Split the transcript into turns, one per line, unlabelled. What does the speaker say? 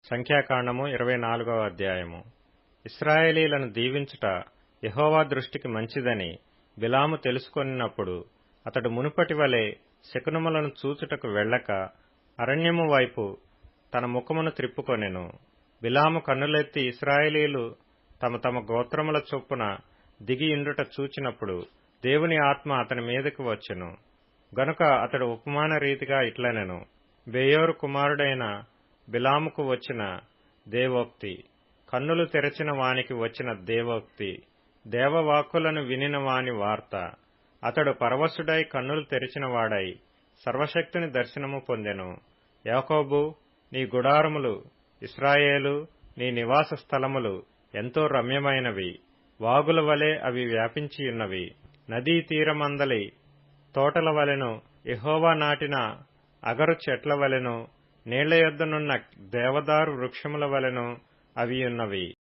సంఖ్యాకాండము 24వ అధ్యాయము. ఇశ్రాయేలీలను దీవించుట యెహోవా దృష్టికి మంచిదని బిలాము తెలుసుకొనినప్పుడు అతడు మునుపటి వలె శకునములను చూచుటకు వెళ్ళక అరణ్యము వైపు తన ముఖమును త్రిప్పుకొనెను. బిలాము కన్నులెత్తి ఇశ్రాయేలీలు తమ తమ గోత్రముల చొప్పున దిగియుండుట చూచినప్పుడు దేవుని ఆత్మ అతని మీదకి వచ్చెను. గనుక అతడు ఉపమాన రీతిగా ఇట్లనెను: బెయోరు కుమారుడైన బిలాముకు వచ్చిన దేవోక్తి, కన్నులు తెరచిన వానికి వచ్చిన దేవోక్తి, దేవవాక్కులను వినిన వాని వార్త. అతడు పరవశుడై కన్నులు తెరిచిన వాడై సర్వశక్తుని దర్శనము పొందెను. యాకోబు, నీ గుడారములు, ఇశ్రాయేలు, నీ నివాస స్థలములు ఎంతో రమ్యమైనవి. వాగుల వలె అవి వ్యాపించియున్నవి. నదీ తీరమందలి తోటల వలెను, యెహోవా నాటిన అగరు చెట్ల వలెను, నీళ్ల యొద్దనున్న దేవదారు వృక్షముల వలెను అవియున్నవి.